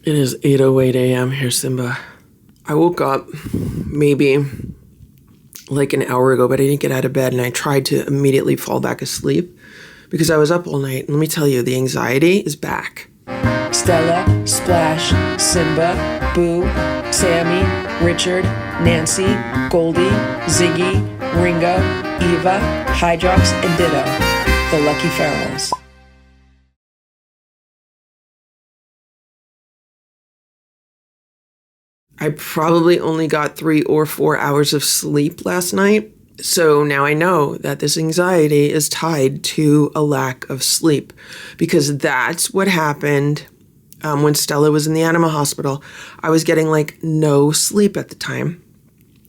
It is 8:08 a.m. here, Simba. I woke up maybe like an hour ago, but I didn't get out of bed, and I tried to immediately fall back asleep because I was up all night. And let me tell you, the anxiety is back. Stella, Splash, Simba, Boo, Sammy, Richard, Nancy, Goldie, Ziggy, Ringo, Eva, Hydrox, and Ditto, the Lucky Ferals. I probably only got 3 or 4 hours of sleep last night. So now I know that this anxiety is tied to a lack of sleep, because that's what happened when Stella was in the animal hospital. I was getting like no sleep at the time.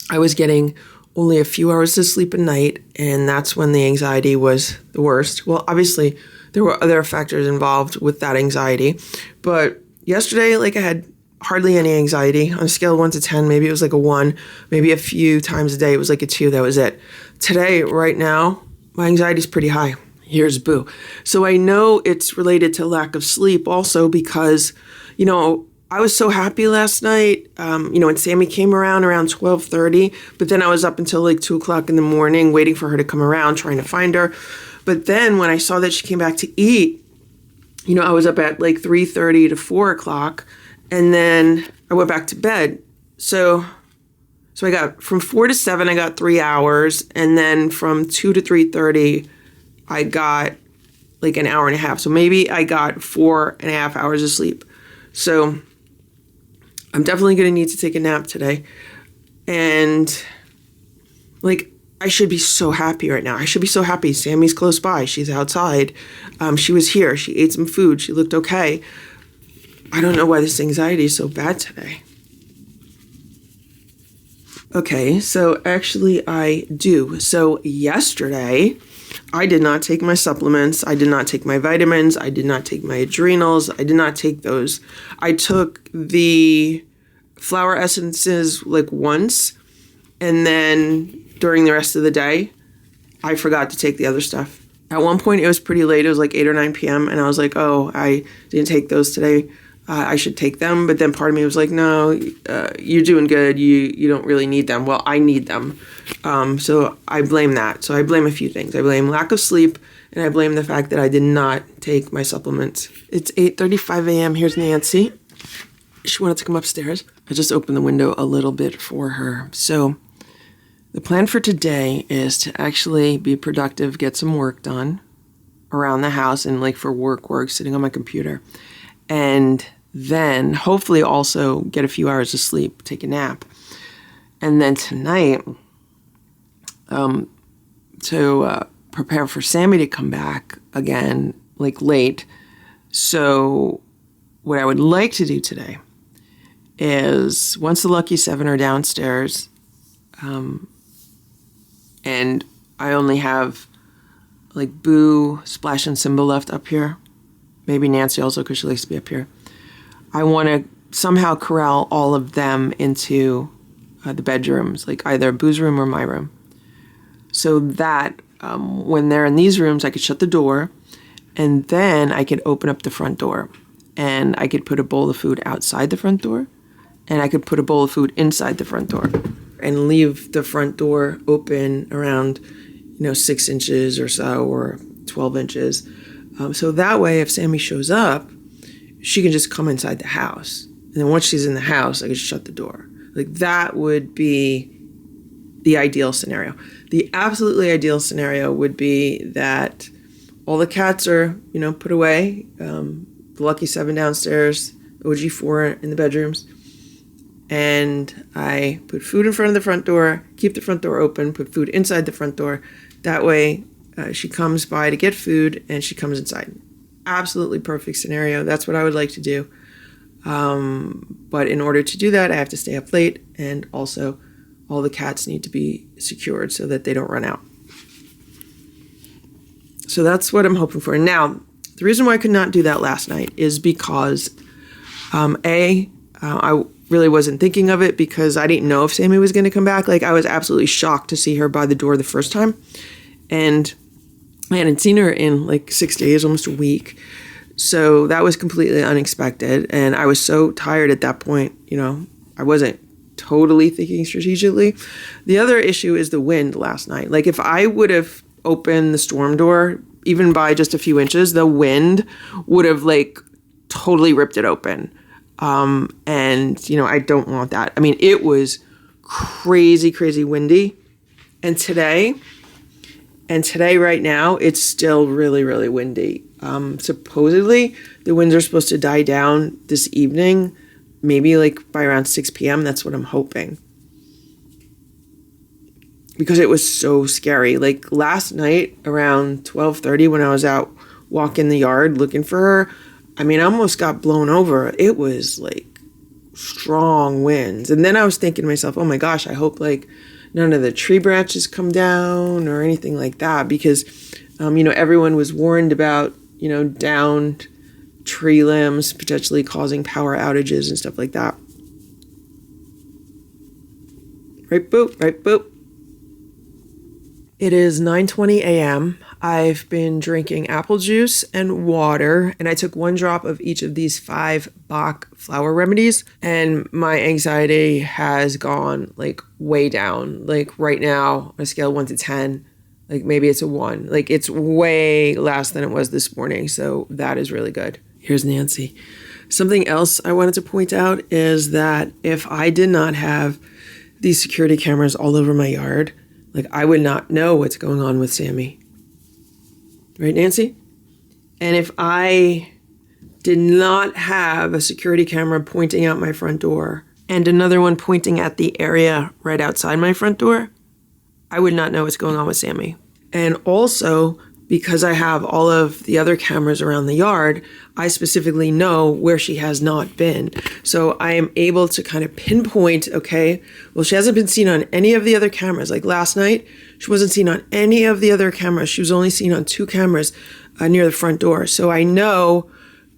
I was getting only a few hours of sleep a night, and that's when the anxiety was the worst. Well, obviously, there were other factors involved with that anxiety, but yesterday, like, I had hardly any anxiety. On a scale of 1 to 10, maybe it was like a 1. Maybe a few times a day it was like a 2. That was it. Today, right now, my anxiety is pretty high. Here's Boo. So I know it's related to lack of sleep also because, I was so happy last night, when Sammy came around 12:30, but then I was up until like 2 o'clock in the morning waiting for her to come around, trying to find her. But then when I saw that she came back to eat, I was up at like 3:30 to 4 o'clock. And then I went back to bed. So I got from 4 to 7, I got 3 hours. And then from 2 to 3:30, I got like an hour and a half. So maybe I got 4.5 hours of sleep. So I'm definitely going to need to take a nap today. And like, I should be so happy right now. I should be so happy. Sammy's close by. She's outside. She was here. She ate some food. She looked okay. I don't know why this anxiety is so bad today. Okay, so actually I do. So yesterday, I did not take my supplements. I did not take my vitamins. I did not take my adrenals. I did not take those. I took the flower essences like once, and then during the rest of the day, I forgot to take the other stuff. At one point, it was pretty late. It was like 8 or 9 p.m., and I was like, oh, I didn't take those today. I should take them. But then part of me was like, no, you're doing good. You don't really need them. Well, I need them. So I blame that. So I blame a few things. I blame lack of sleep, and I blame the fact that I did not take my supplements. It's 8:35 a.m. Here's Nancy. She wanted to come upstairs. I just opened the window a little bit for her. So the plan for today is to actually be productive, get some work done around the house, and like for work, sitting on my computer. And then hopefully also get a few hours of sleep, take a nap. And then tonight, to prepare for Sammy to come back again, like late. So what I would like to do today is, once the Lucky 7 are downstairs, and I only have like Boo, Splash, and Simba left up here, maybe Nancy also because she likes to be up here, I want to somehow corral all of them into the bedrooms, like either Boo's room or my room, so that when they're in these rooms, I could shut the door, and then I could open up the front door, and I could put a bowl of food outside the front door, and I could put a bowl of food inside the front door, and leave the front door open around 6 inches or so, or 12 inches. So that way, if Sammy shows up, she can just come inside the house. And then once she's in the house, I can shut the door. Like, that would be the ideal scenario. The absolutely ideal scenario would be that all the cats are, put away. The Lucky 7 downstairs, OG4 in the bedrooms. And I put food in front of the front door, keep the front door open, put food inside the front door. That way, she comes by to get food, and she comes inside. Absolutely perfect scenario. That's what I would like to do. But in order to do that, I have to stay up late, and also all the cats need to be secured so that they don't run out. So that's what I'm hoping for. Now, the reason why I could not do that last night is because, I really wasn't thinking of it because I didn't know if Sammy was going to come back. Like, I was absolutely shocked to see her by the door the first time. And I hadn't seen her in like 6 days, almost a week. So that was completely unexpected. And I was so tired at that point, you know, I wasn't totally thinking strategically. The other issue is the wind last night. Like if I would have opened the storm door, even by just a few inches, the wind would have like totally ripped it open. And, you know, I don't want that. I mean, it was crazy, crazy windy. And today right now, it's still really, really windy. Supposedly, the winds are supposed to die down this evening, maybe like by around 6 p.m. That's what I'm hoping. Because it was so scary. Like last night around 12:30 when I was out walking the yard looking for her, I mean, I almost got blown over. It was like strong winds. And then I was thinking to myself, oh my gosh, I hope like none of the tree branches come down or anything like that, because, you know, everyone was warned about, you know, downed tree limbs potentially causing power outages and stuff like that. Right, boop, right, boop. It is 9:20 a.m. I've been drinking apple juice and water, and I took 1 drop of each of these 5 Bach flower remedies, and my anxiety has gone like way down. Like right now, on a scale of 1 to 10, like maybe it's a 1. Like it's way less than it was this morning, so that is really good. Here's Nancy. Something else I wanted to point out is that if I did not have these security cameras all over my yard, like I would not know what's going on with Sammy. Right, Nancy? And if I did not have a security camera pointing out my front door and another one pointing at the area right outside my front door, I would not know what's going on with Sammy. And also, because I have all of the other cameras around the yard, I specifically know where she has not been. So I am able to kind of pinpoint, okay, well, she hasn't been seen on any of the other cameras. Like last night, she wasn't seen on any of the other cameras. She was only seen on 2 cameras near the front door. So I know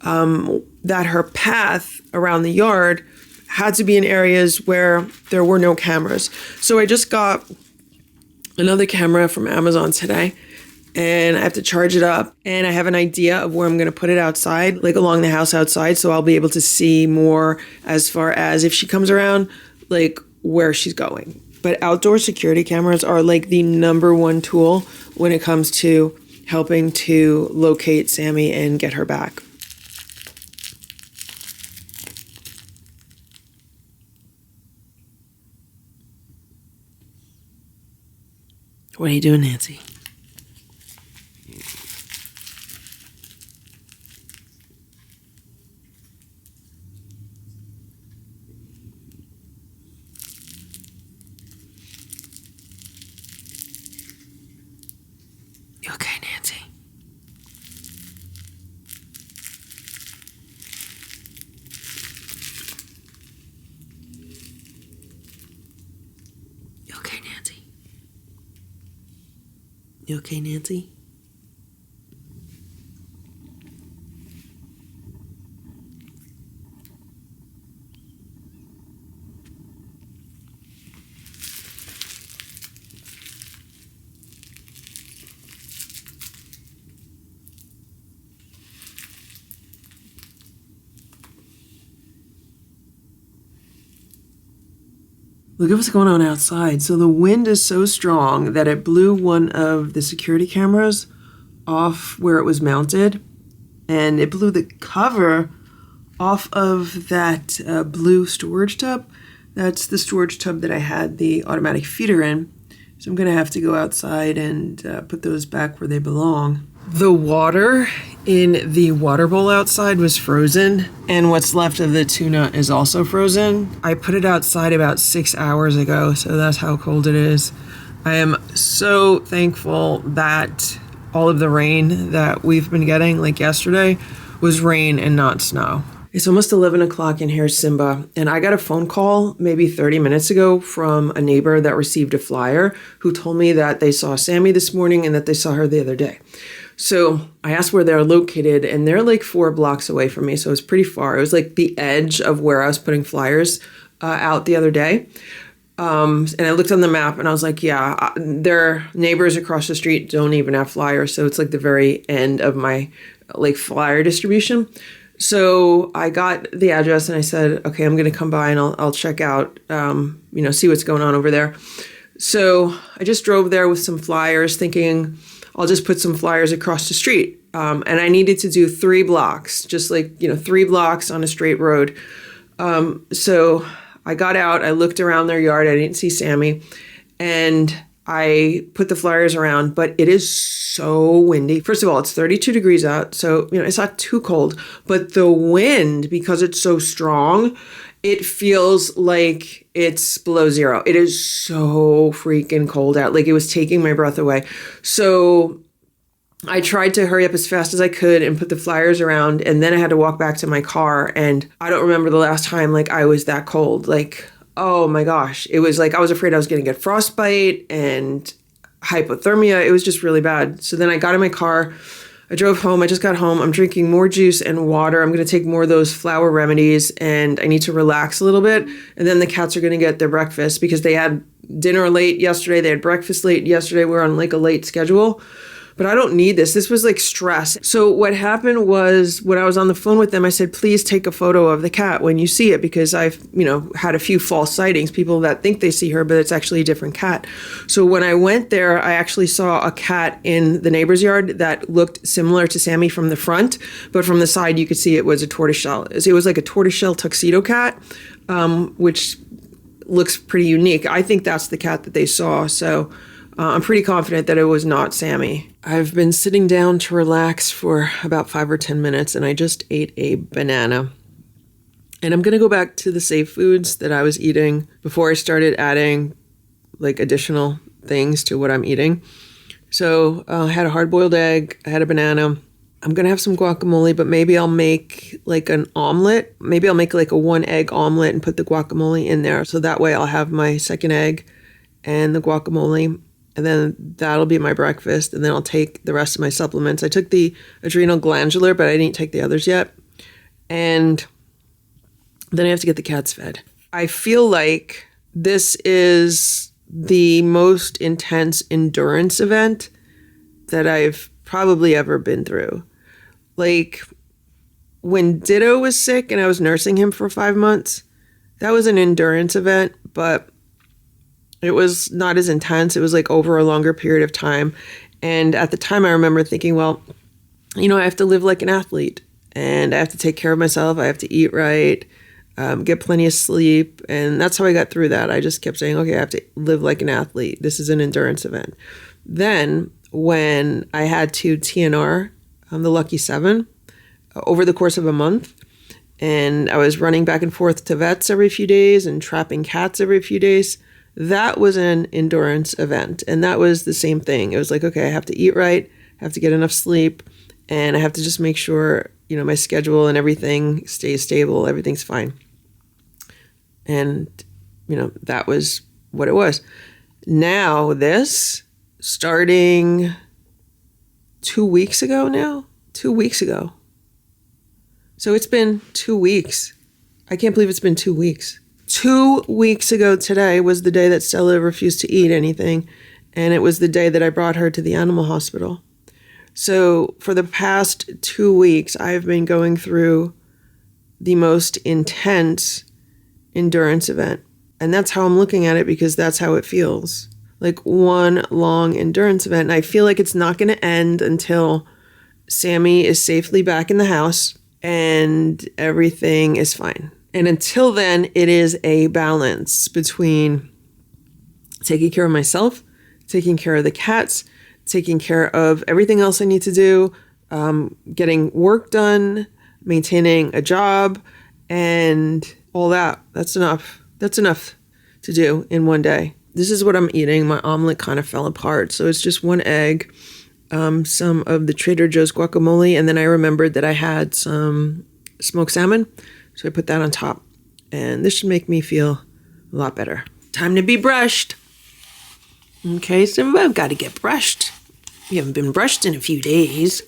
that her path around the yard had to be in areas where there were no cameras. So I just got another camera from Amazon today, and I have to charge it up, and I have an idea of where I'm going to put it outside, like along the house outside, so I'll be able to see more as far as if she comes around, like where she's going. But outdoor security cameras are like the #1 tool when it comes to helping to locate Sammy and get her back. What are you doing, Nancy? You okay, Nancy? You okay, Nancy? You okay, Nancy? Look at what's going on outside. So the wind is so strong that it blew one of the security cameras off where it was mounted, and it blew the cover off of that blue storage tub. That's the storage tub that I had the automatic feeder in. So I'm going to have to go outside and put those back where they belong. The water in the water bowl outside was frozen, and what's left of the tuna is also frozen. I put it outside about 6 hours ago, so that's how cold it is. I am so thankful that all of the rain that we've been getting, like yesterday, was rain and not snow. It's almost 11 o'clock, and here's Simba. And I got a phone call maybe 30 minutes ago from a neighbor that received a flyer who told me that they saw Sammy this morning and that they saw her the other day. So I asked where they're located, and they're like 4 blocks away from me. So it's pretty far. It was like the edge of where I was putting flyers out the other day. And I looked on the map and I was like, yeah, their neighbors across the street don't even have flyers. So it's like the very end of my like flyer distribution. So I got the address and I said, okay, I'm going to come by and I'll check out, see what's going on over there. So I just drove there with some flyers thinking I'll just put some flyers across the street. And I needed to do 3 blocks, just like, 3 blocks on a straight road. So I got out, I looked around their yard, I didn't see Sammy, and I put the flyers around, but it is so windy. First of all, it's 32 degrees out, so, it's not too cold, but the wind, because it's so strong, it feels like it's below zero. It is so freaking cold out. Like, it was taking my breath away. So I tried to hurry up as fast as I could and put the flyers around, and then I had to walk back to my car, and I don't remember the last time, like, I was that cold. Like, oh my gosh. It was like, I was afraid I was going to get frostbite and hypothermia. It was just really bad. So then I got in my car, I drove home. I just got home. I'm drinking more juice and water. I'm going to take more of those flower remedies, and I need to relax a little bit. And then the cats are going to get their breakfast because they had dinner late yesterday. They had breakfast late yesterday. We're on like a late schedule. But I don't need this. This was like stress. So what happened was when I was on the phone with them, I said, please take a photo of the cat when you see it, because I've, had a few false sightings, people that think they see her, but it's actually a different cat. So when I went there, I actually saw a cat in the neighbor's yard that looked similar to Sammy from the front, but from the side, you could see it was a tortoiseshell. It was like a tortoiseshell tuxedo cat, which looks pretty unique. I think that's the cat that they saw. So I'm pretty confident that it was not Sammy. I've been sitting down to relax for about 5 or 10 minutes, and I just ate a banana. And I'm going to go back to the safe foods that I was eating before I started adding like additional things to what I'm eating. So I had a hard-boiled egg, I had a banana. I'm going to have some guacamole, but maybe I'll make like an omelet. Maybe I'll make like a 1-egg omelet and put the guacamole in there. So that way I'll have my second egg and the guacamole. And then that'll be my breakfast. And then I'll take the rest of my supplements. I took the adrenal glandular, but I didn't take the others yet. And then I have to get the cats fed. I feel like this is the most intense endurance event that I've probably ever been through. Like when Ditto was sick and I was nursing him for 5 months, that was an endurance event, but it was not as intense. It was like over a longer period of time. And at the time I remember thinking, well, I have to live like an athlete and I have to take care of myself. I have to eat right, get plenty of sleep. And that's how I got through that. I just kept saying, okay, I have to live like an athlete. This is an endurance event. Then when I had to TNR, the Lucky 7, over the course of a month, and I was running back and forth to vets every few days and trapping cats every few days, that was an endurance event. And that was the same thing. It was like, okay, I have to eat right, I have to get enough sleep, and I have to just make sure, my schedule and everything stays stable, everything's fine. And, that was what it was. Now this, starting 2 weeks ago now? 2 weeks ago. So it's been 2 weeks. I can't believe it's been 2 weeks. 2 weeks ago today was the day that Stella refused to eat anything, and it was the day that I brought her to the animal hospital. So for the past 2 weeks, I've been going through the most intense endurance event. And that's how I'm looking at it, because that's how it feels. Like one long endurance event. And I feel like it's not going to end until Sammy is safely back in the house and everything is fine. And until then, it is a balance between taking care of myself, taking care of the cats, taking care of everything else I need to do, getting work done, maintaining a job, and all that. That's enough. That's enough to do in one day. This is what I'm eating. My omelet kind of fell apart. So it's just 1 egg, some of the Trader Joe's guacamole, and then I remembered that I had some smoked salmon. So I put that on top, and this should make me feel a lot better. Time to be brushed. Okay, so I've got to get brushed. We haven't been brushed in a few days.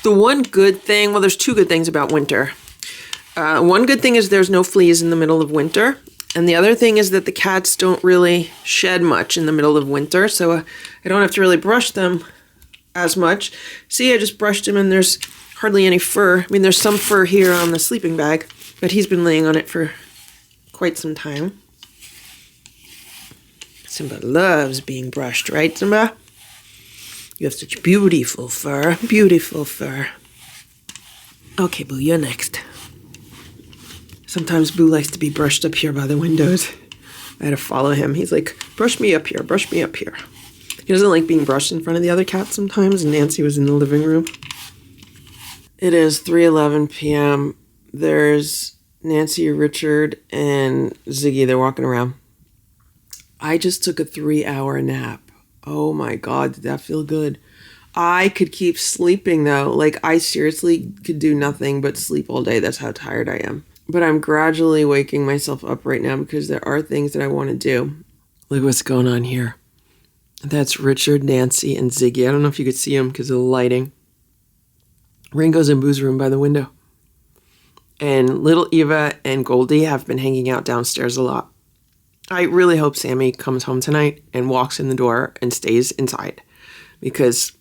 The one good thing, well, there's 2 good things about winter. One good thing is there's no fleas in the middle of winter. And the other thing is that the cats don't really shed much in the middle of winter. So I don't have to really brush them as much. See, I just brushed him and there's hardly any fur. I mean, there's some fur here on the sleeping bag, but he's been laying on it for quite some time. Simba loves being brushed, right, Simba? You have such beautiful fur, beautiful fur. Okay, Boo, you're next. Sometimes Boo likes to be brushed up here by the windows. I had to follow him. He's like, brush me up here, brush me up here. He doesn't like being brushed in front of the other cats sometimes, and Nancy was in the living room. It is 3:11 p.m. There's Nancy, Richard, and Ziggy. They're walking around. I just took a 3-hour nap. Oh my God, did that feel good? I could keep sleeping though. Like, I seriously could do nothing but sleep all day. That's how tired I am. But I'm gradually waking myself up right now because there are things that I want to do. Look what's going on here. That's Richard, Nancy, and Ziggy. I don't know if you could see them because of the lighting. Ringo's in Boo's room by the window. And little Eva and Goldie have been hanging out downstairs a lot. I really hope Sammy comes home tonight and walks in the door and stays inside because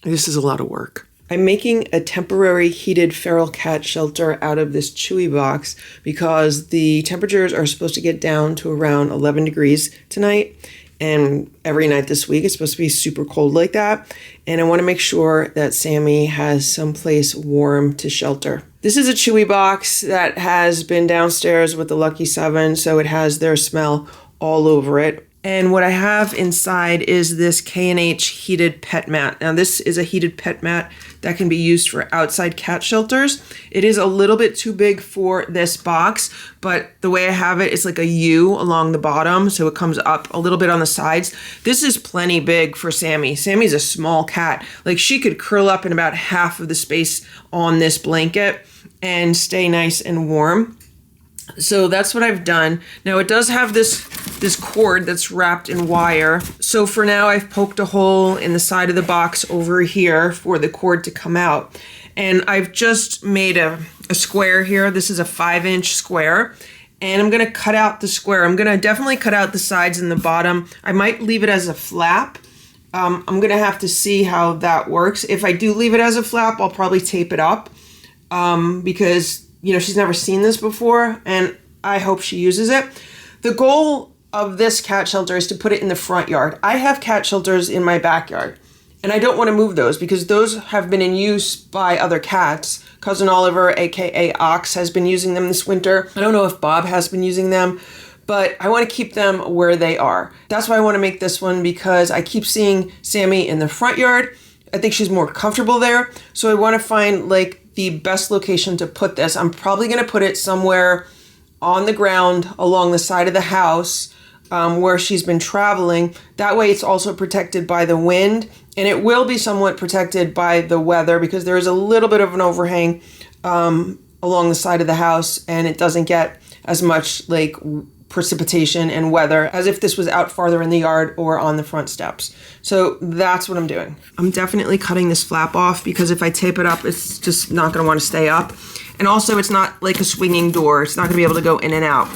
this is a lot of work. I'm making a temporary heated feral cat shelter out of this Chewy box because the temperatures are supposed to get down to around 11 degrees tonight. And every night this week it's supposed to be super cold like that. And I want to make sure that Sammy has someplace warm to shelter. This is a Chewy box that has been downstairs with the Lucky 7, so it has their smell all over it. And what I have inside is this K&H heated pet mat. Now this is a heated pet mat that can be used for outside cat shelters. It is a little bit too big for this box, but the way I have it is like a U along the bottom, so it comes up a little bit on the sides. This is plenty big for Sammy. Sammy's a small cat. Like, she could curl up in about half of the space on this blanket and stay nice and warm. So that's what I've done. Now it does have this cord that's wrapped in wire. So for now I've poked a hole in the side of the box over here for the cord to come out. And I've just made a square here. This is a 5-inch square. And I'm gonna cut out the square. I'm gonna definitely cut out the sides and the bottom. I might leave it as a flap. I'm gonna have to see how that works. If I do leave it as a flap, I'll probably tape it up because, you know, she's never seen this before and I hope she uses it. The goal of this cat shelter is to put it in the front yard. I have cat shelters in my backyard and I don't want to move those because those have been in use by other cats. Cousin Oliver, aka Ox, has been using them this winter. I don't know if Bob has been using them, but I want to keep them where they are. That's why I want to make this one, because I keep seeing Sammy in the front yard. I think she's more comfortable there. So I want to find like the best location to put this. I'm probably going to put it somewhere on the ground along the side of the house where she's been traveling. That way it's also protected by the wind, and it will be somewhat protected by the weather because there is a little bit of an overhang along the side of the house, and it doesn't get as much like precipitation and weather as if this was out farther in the yard or on the front steps. So that's what I'm doing. I'm definitely cutting this flap off because if I tape it up, it's just not going to want to stay up. And also it's not like a swinging door. It's not going to be able to go in and out.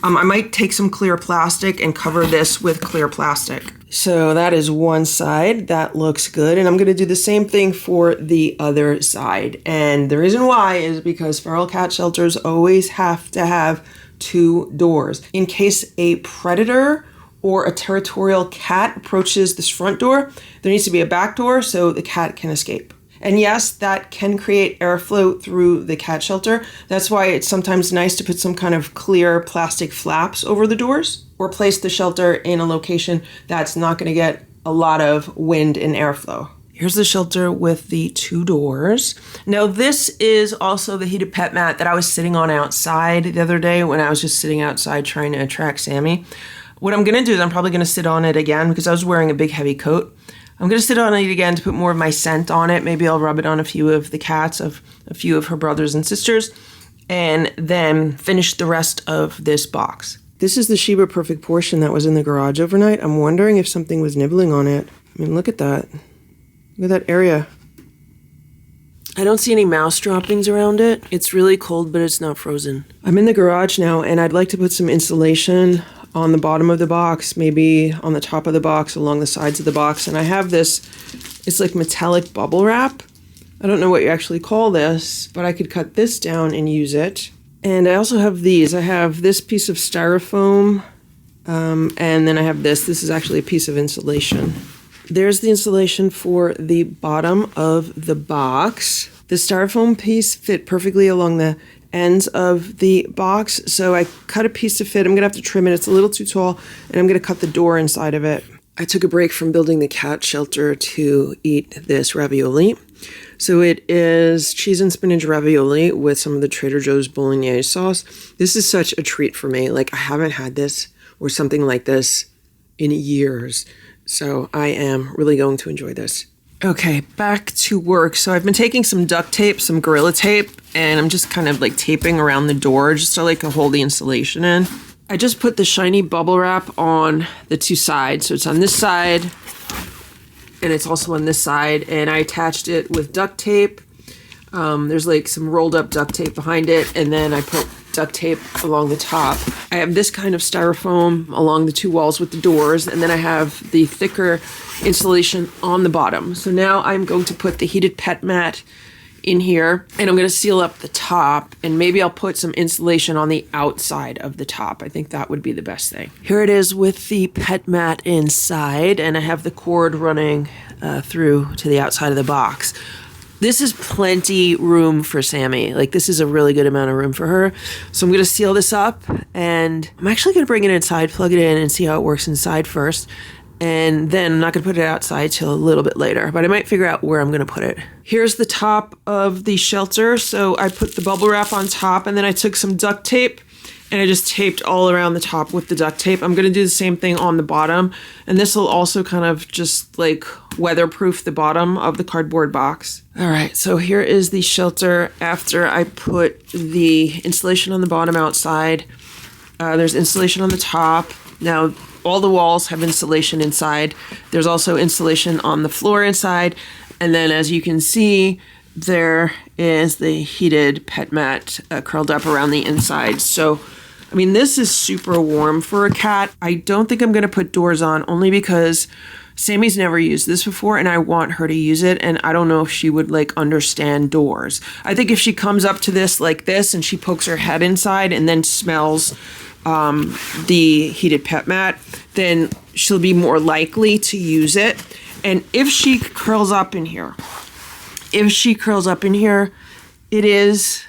I might take some clear plastic and cover this with clear plastic. So that is one side. That looks good. And I'm going to do the same thing for the other side. And the reason why is because feral cat shelters always have to have 2 doors. In case a predator or a territorial cat approaches this front door, there needs to be a back door so the cat can escape. And yes, that can create airflow through the cat shelter. That's why it's sometimes nice to put some kind of clear plastic flaps over the doors or place the shelter in a location that's not going to get a lot of wind and airflow. Here's the shelter with the 2 doors. Now this is also the heated pet mat that I was sitting on outside the other day when I was just sitting outside trying to attract Sammy. What I'm gonna do is I'm probably gonna sit on it again because I was wearing a big heavy coat. I'm gonna sit on it again to put more of my scent on it. Maybe I'll rub it on a few of the cats, of a few of her brothers and sisters, and then finish the rest of this box. This is the Sheba Perfect portion that was in the garage overnight. I'm wondering if something was nibbling on it. I mean, look at that. Look at that area. I don't see any mouse droppings around it. It's really cold, but it's not frozen. I'm in the garage now, and I'd like to put some insulation on the bottom of the box, maybe on the top of the box, along the sides of the box. And I have this It's like metallic bubble wrap. I don't know what you actually call this, but I could cut this down and use it. And I also have these. I have this piece of styrofoam, and then I have this. This is actually a piece of insulation. There's the insulation for the bottom of the box. The styrofoam piece fit perfectly along the ends of the box, so I cut a piece to fit. I'm gonna have to trim it. It's a little too tall, and I'm gonna cut the door inside of it. I took a break from building the cat shelter to eat this ravioli. So it is cheese and spinach ravioli with some of the Trader Joe's bolognese sauce. This is such a treat for me. Like, I haven't had this or something like this in years. So I am really going to enjoy this. Okay, back to work. So I've been taking some duct tape, some Gorilla Tape, and I'm just kind of like taping around the door just so like to hold the insulation in. I just put the shiny bubble wrap on the two sides. So it's on this side and it's also on this side, and I attached it with duct tape. There's like some rolled up duct tape behind it, and then I put duct tape along the top. I have this kind of styrofoam along the two walls with the doors, and then I have the thicker insulation on the bottom. So now I'm going to put the heated pet mat in here, and I'm going to seal up the top, and maybe I'll put some insulation on the outside of the top. I think that would be the best thing. Here it is with the pet mat inside, and I have the cord running through to the outside of the box. This is plenty room for Sammy. Like, this is a really good amount of room for her. So I'm going to seal this up, and I'm actually going to bring it inside, plug it in, and see how it works inside first. And then I'm not going to put it outside till a little bit later, but I might figure out where I'm going to put it. Here's the top of the shelter. So I put the bubble wrap on top, and then I took some duct tape and I just taped all around the top with the duct tape. I'm going to do the same thing on the bottom, and this will also kind of just like weatherproof the bottom of the cardboard box. All right, so here is the shelter after I put the insulation on the bottom outside. There's insulation on the top. Now, all the walls have insulation inside. There's also insulation on the floor inside. And then, as you can see, there is the heated pet mat curled up around the inside. So, I mean, this is super warm for a cat. I don't think I'm going to put doors on, only because Sammy's never used this before and I want her to use it, and I don't know if she would like understand doors. I think if she comes up to this like this and she pokes her head inside and then smells the heated pet mat, then she'll be more likely to use it. And if she curls up in here, it is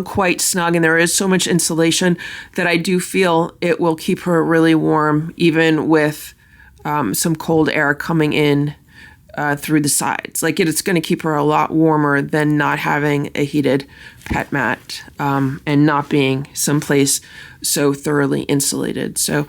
quite snug, and there is so much insulation that I do feel it will keep her really warm, even with some cold air coming in through the sides. Like, it's going to keep her a lot warmer than not having a heated pet mat and not being someplace so thoroughly insulated. So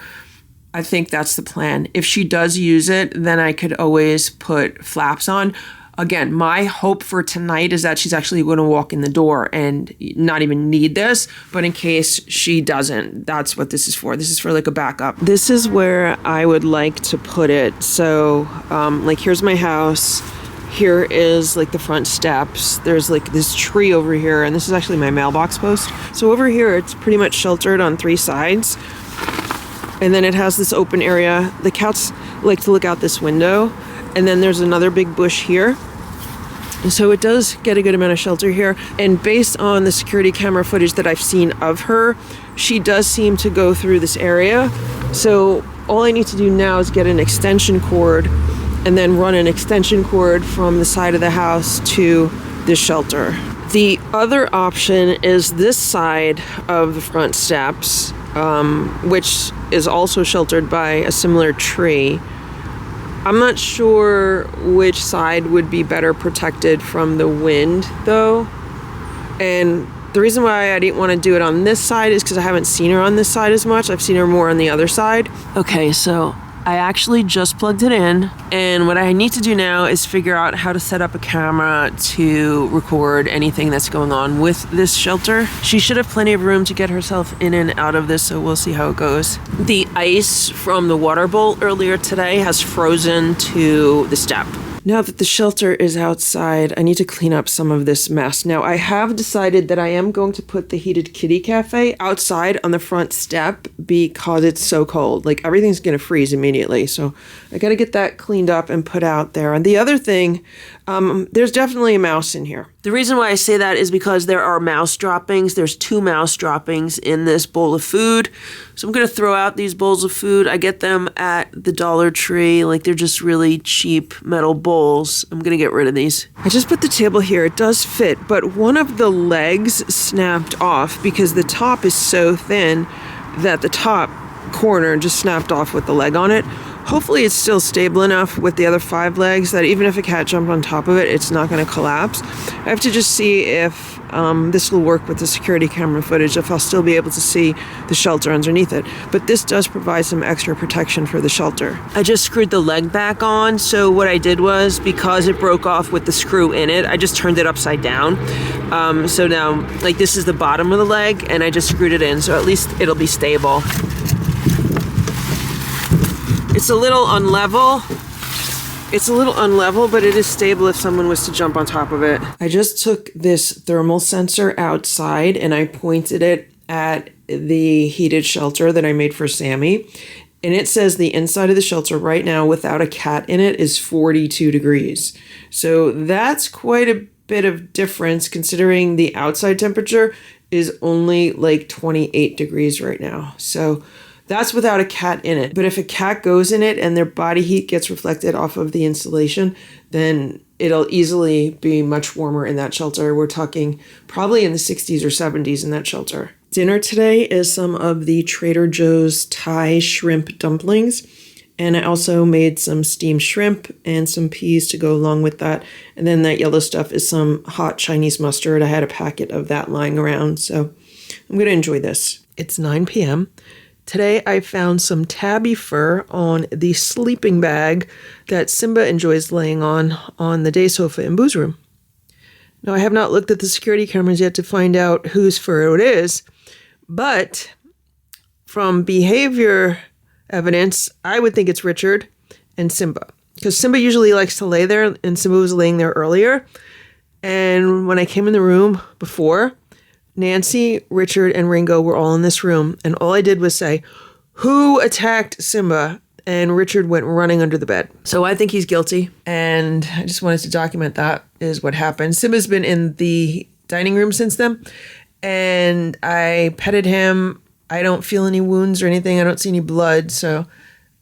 I think that's the plan. If she does use it, then I could always put flaps on. Again, my hope for tonight is that she's actually going to walk in the door and not even need this, but in case she doesn't, that's what this is for. This is for like a backup. This is where I would like to put it. So, like, here's my house. Here is like the front steps. There's like this tree over here, and this is actually my mailbox post. So over here, it's pretty much sheltered on three sides. And then it has this open area. The cats like to look out this window. And then there's another big bush here. So it does get a good amount of shelter here. And based on the security camera footage that I've seen of her, she does seem to go through this area. So all I need to do now is get an extension cord and then run an extension cord from the side of the house to this shelter. The other option is this side of the front steps, which is also sheltered by a similar tree. I'm not sure which side would be better protected from the wind, though. And the reason why I didn't want to do it on this side is because I haven't seen her on this side as much. I've seen her more on the other side. Okay, so I actually just plugged it in, and what I need to do now is figure out how to set up a camera to record anything that's going on with this shelter. She should have plenty of room to get herself in and out of this, so we'll see how it goes. The ice from the water bowl earlier today has frozen to the step. Now that the shelter is outside, I need to clean up some of this mess. Now, I have decided that I am going to put the heated kitty cafe outside on the front step because it's so cold. Like, everything's going to freeze immediately. So I got to get that cleaned up and put out there. And the other thing, there's definitely a mouse in here. The reason why I say that is because there are mouse droppings. There's 2 mouse droppings in this bowl of food. So I'm going to throw out these bowls of food. I get them at the Dollar Tree. Like, they're just really cheap metal bowls. I'm going to get rid of these. I just put the table here. It does fit, but one of the legs snapped off because the top is so thin that the top corner just snapped off with the leg on it. Hopefully it's still stable enough with the other 5 legs that even if a cat jumped on top of it, it's not going to collapse. I have to just see if this will work with the security camera footage, if I'll still be able to see the shelter underneath it. But this does provide some extra protection for the shelter. I just screwed the leg back on, so what I did was, because it broke off with the screw in it, I just turned it upside down. So now, like, this is the bottom of the leg, and I just screwed it in, so at least it'll be stable. It's a little unlevel. But it is stable if someone was to jump on top of it. I just took this thermal sensor outside and I pointed it at the heated shelter that I made for Sammy. And it says the inside of the shelter right now without a cat in it is 42 degrees. So that's quite a bit of difference considering the outside temperature is only like 28 degrees right now. So that's without a cat in it. But if a cat goes in it and their body heat gets reflected off of the insulation, then it'll easily be much warmer in that shelter. We're talking probably in the 60s or 70s in that shelter. Dinner today is some of the Trader Joe's Thai shrimp dumplings. And I also made some steamed shrimp and some peas to go along with that. And then that yellow stuff is some hot Chinese mustard. I had a packet of that lying around, so I'm going to enjoy this. It's 9 p.m. Today I found some tabby fur on the sleeping bag that Simba enjoys laying on the day sofa in Boo's room. Now I have not looked at the security cameras yet to find out whose fur it is, but from behavior evidence, I would think it's Richard and Simba. Because Simba usually likes to lay there, and Simba was laying there earlier. And when I came in the room before, Nancy, Richard, and Ringo were all in this room, and all I did was say, "Who attacked Simba?" And Richard went running under the bed. So I think he's guilty, and I just wanted to document that is what happened. Simba's been in the dining room since then, and I petted him. I don't feel any wounds or anything. I don't see any blood, so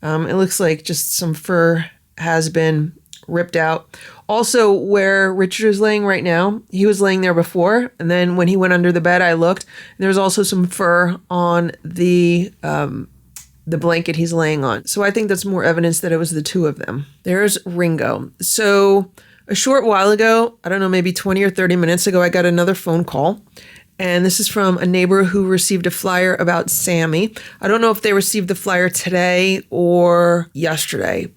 it looks like just some fur has been ripped out. Also, where Richard is laying right now, he was laying there before, and then when he went under the bed, I looked, and there was also some fur on the blanket he's laying on. So I think that's more evidence that it was the 2 of them. There's Ringo. So a short while ago, I don't know, maybe 20 or 30 minutes ago, I got another phone call. And this is from a neighbor who received a flyer about Sammy. I don't know if they received the flyer today or yesterday.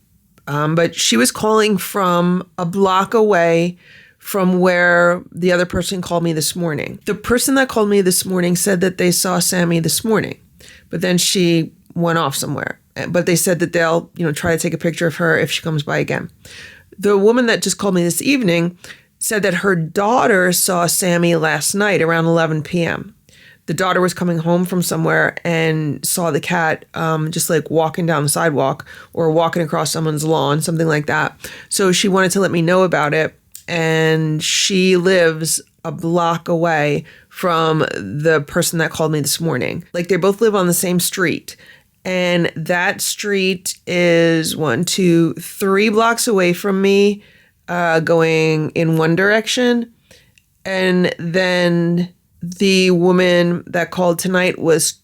But she was calling from a block away from where the other person called me this morning. The person that called me this morning said that they saw Sammy this morning, but then she went off somewhere. But they said that they'll, try to take a picture of her if she comes by again. The woman that just called me this evening said that her daughter saw Sammy last night around 11 p.m. The daughter was coming home from somewhere and saw the cat just like walking down the sidewalk or walking across someone's lawn, something like that. So she wanted to let me know about it. And she lives a block away from the person that called me this morning. Like, they both live on the same street. And that street is 3 blocks away from me, going in one direction. And then the woman that called tonight was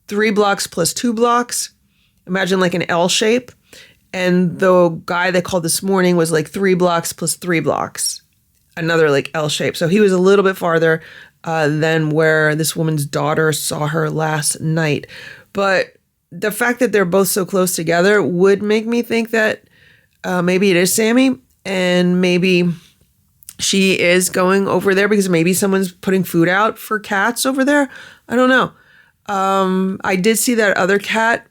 3 blocks plus 2 blocks. Imagine like an L shape. And the guy that called this morning was like 3 blocks plus 3 blocks. Another like L shape. So he was a little bit farther than where this woman's daughter saw her last night. But the fact that they're both so close together would make me think that maybe it is Sammy, and maybe she is going over there because maybe someone's putting food out for cats over there. I don't know. I did see that other cat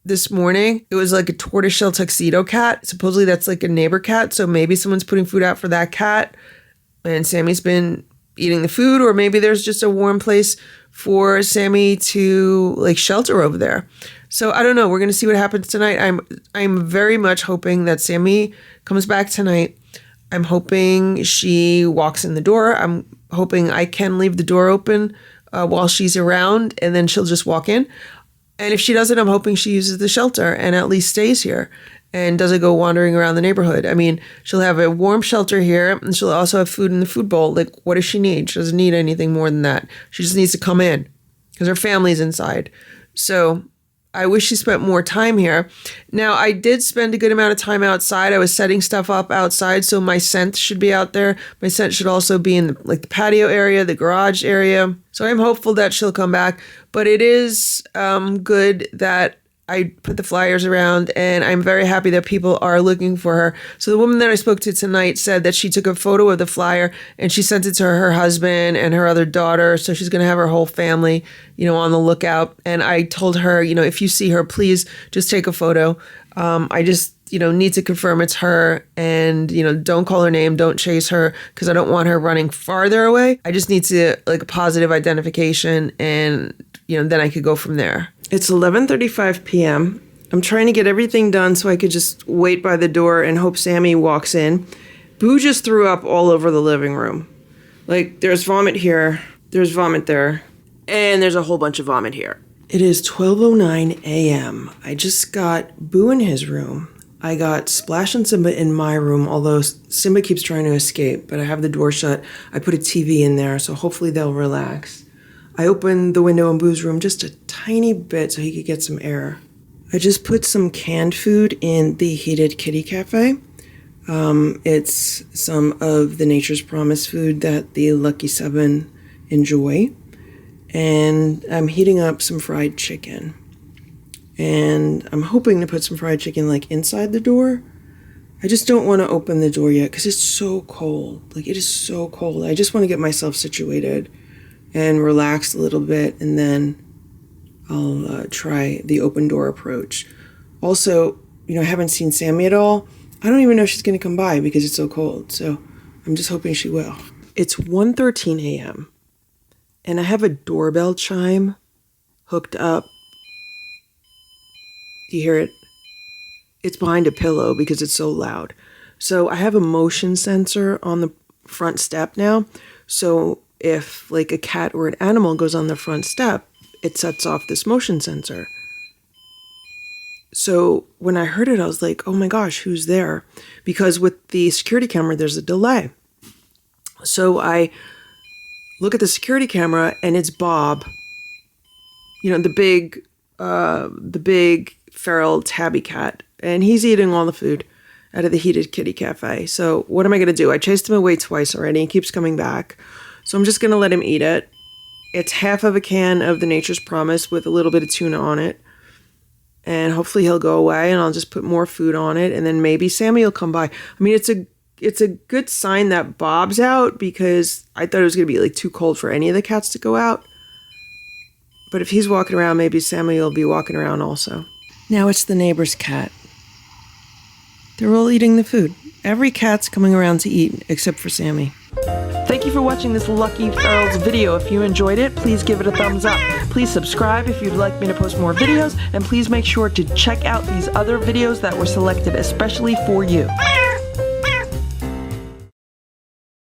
this morning. It was like a tortoiseshell tuxedo cat. Supposedly that's like a neighbor cat. So maybe someone's putting food out for that cat and Sammy's been eating the food, or maybe there's just a warm place for Sammy to like shelter over there. So I don't know. We're going to see what happens tonight. I'm very much hoping that Sammy comes back tonight. I'm hoping she walks in the door. I'm hoping I can leave the door open while she's around and then she'll just walk in. And if she doesn't, I'm hoping she uses the shelter and at least stays here and doesn't go wandering around the neighborhood. I mean, she'll have a warm shelter here and she'll also have food in the food bowl. Like, what does she need? She doesn't need anything more than that. She just needs to come in because her family's inside. So I wish she spent more time here. Now, I did spend a good amount of time outside. I was setting stuff up outside, so my scent should be out there. My scent should also be in the patio area, the garage area. So I'm hopeful that she'll come back. But it is good that I put the flyers around, and I'm very happy that people are looking for her. So the woman that I spoke to tonight said that she took a photo of the flyer and she sent it to her husband and her other daughter. So she's going to have her whole family, on the lookout. And I told her, if you see her, please just take a photo. I just, need to confirm it's her, and, don't call her name, don't chase her, because I don't want her running farther away. I just need to a positive identification, and, then I could go from there. It's 11:35 p.m. I'm trying to get everything done so I could just wait by the door and hope Sammy walks in. Boo just threw up all over the living room. There's vomit here, there's vomit there, and there's a whole bunch of vomit here. It is 12:09 a.m. I just got Boo in his room. I got Splash and Simba in my room, although Simba keeps trying to escape, but I have the door shut. I put a TV in there, so hopefully they'll relax. I opened the window in Boo's room just a tiny bit so he could get some air. I just put some canned food in the heated kitty cafe. It's some of the Nature's Promise food that the Lucky 7 enjoy. And I'm heating up some fried chicken. And I'm hoping to put some fried chicken inside the door. I just don't want to open the door yet because it's so cold. It is so cold. I just want to get myself situated and relax a little bit, and then I'll try the open door approach. Also, I haven't seen Sammy at all. I don't even know if she's going to come by because it's so cold, so I'm just hoping she will. It's 1:13 a.m., and I have a doorbell chime hooked up. Do you hear it? It's behind a pillow because it's so loud. So I have a motion sensor on the front step now, so if a cat or an animal goes on the front step, it sets off this motion sensor. So when I heard it, I was like, oh my gosh, who's there? Because with the security camera, there's a delay. So I look at the security camera and it's Bob, the big feral tabby cat, and he's eating all the food out of the heated kitty cafe. So what am I going to do? I chased him away twice already. He keeps coming back. So I'm just going to let him eat it. It's half of a can of the Nature's Promise with a little bit of tuna on it. And hopefully he'll go away and I'll just put more food on it. And then maybe Sammy will come by. I mean, it's a good sign that Bob's out because I thought it was going to be too cold for any of the cats to go out. But if he's walking around, maybe Sammy will be walking around also. Now it's the neighbor's cat. They're all eating the food. Every cat's coming around to eat except for Sammy. Thank you for watching this Lucky Ferals video. If you enjoyed it, please give it a thumbs up. Please subscribe if you'd like me to post more videos, and please make sure to check out these other videos that were selected especially for you.